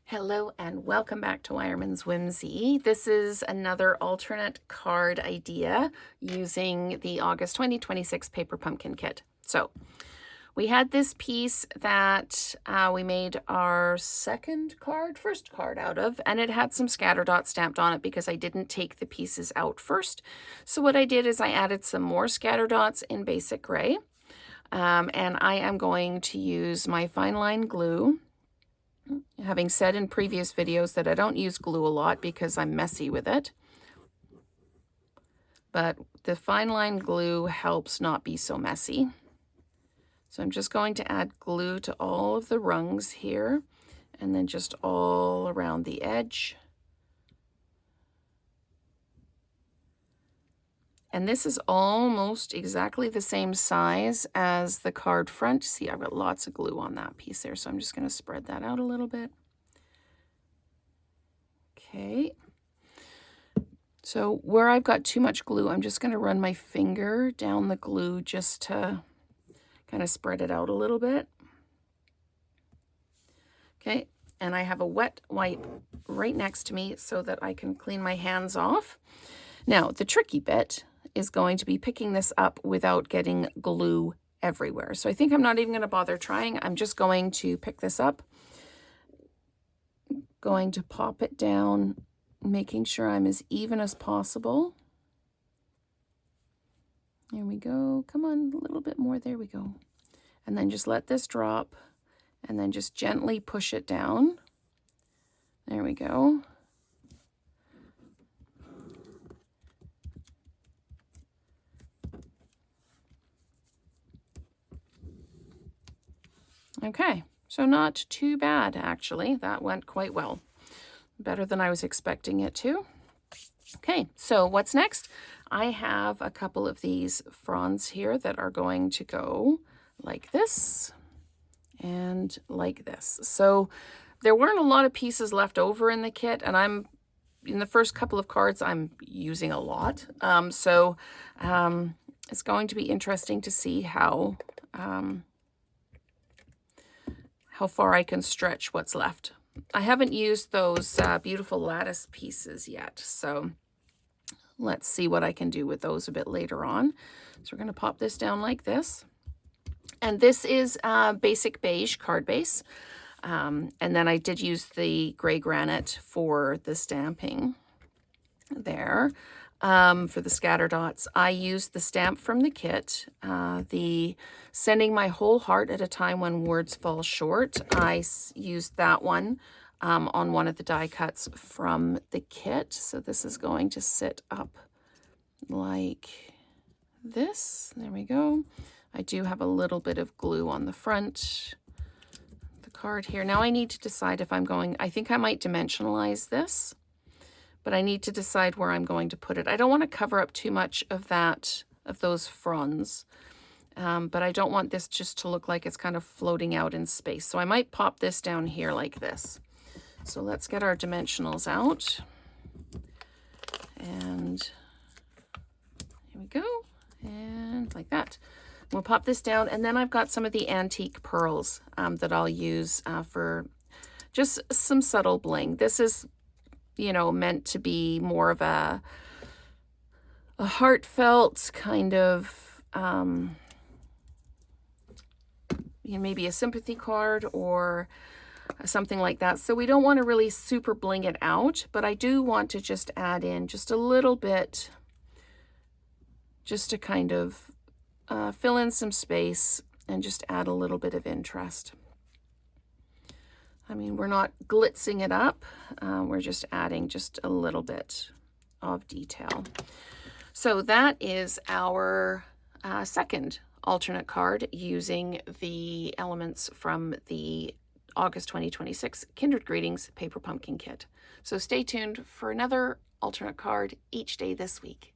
Hello and welcome back to Wireman's Whimsy. This is another alternate card idea using the August 2026 paper pumpkin kit. So we had this piece that we made our first card out of, and it had some scatter dots stamped on it because I didn't take the pieces out first. So what I did is I added some more scatter dots in basic gray, and I am going to use my fine line glue. Having said in previous videos that I don't use glue a lot because I'm messy with it, but the fine line glue helps not be so messy. So I'm just going to add glue to all of the rungs here and then just all around the edge. And this is almost exactly the same size as the card front. See, I've got lots of glue on that piece there, so I'm just going to spread that out a little bit. Okay. So where I've got too much glue, I'm just going to run my finger down the glue just to kind of spread it out a little bit. Okay, and I have a wet wipe right next to me so that I can clean my hands off. Now, the tricky bit is going to be picking this up without getting glue everywhere. So I think I'm not even going to bother trying. I'm just going to pick this up, going to pop it down, making sure I'm as even as possible. There we go. Come on, a little bit more. There we go. And then just let this drop and then just gently push it down. There we go. Okay, so not too bad, actually. That went quite well. Better than I was expecting it to. Okay, so what's next? I have a couple of these fronds here that are going to go like this and like this. So there weren't a lot of pieces left over in the kit, and in the first couple of cards, I'm using a lot. It's going to be interesting to see how far I can stretch what's left. I haven't used those beautiful lattice pieces yet, so let's see what I can do with those a bit later on. So we're going to pop this down like this. And this is basic beige card base. And then I did use the gray granite for the stamping there. For the scatter dots, I used the stamp from the kit, the Sending My Whole Heart at a Time When Words Fall Short. I used that one on one of the die cuts from the kit. So this is going to sit up like this. There we go. I do have a little bit of glue on the front, the card here. Now I need to decide if I think I might dimensionalize this, but I need to decide where I'm going to put it. I don't want to cover up too much of those fronds, but I don't want this just to look like it's kind of floating out in space. So I might pop this down here like this. So let's get our dimensionals out. And here we go. And like that. We'll pop this down, and then I've got some of the antique pearls that I'll use for just some subtle bling. This is, meant to be more of a heartfelt kind of, maybe a sympathy card or something like that. So we don't want to really super bling it out, but I do want to just add in just a little bit, just to kind of fill in some space and just add a little bit of interest. I mean, we're not glitzing it up. We're just adding just a little bit of detail. So that is our second alternate card using the elements from the August 2026 Kindred Greetings Paper Pumpkin Kit. So stay tuned for another alternate card each day this week.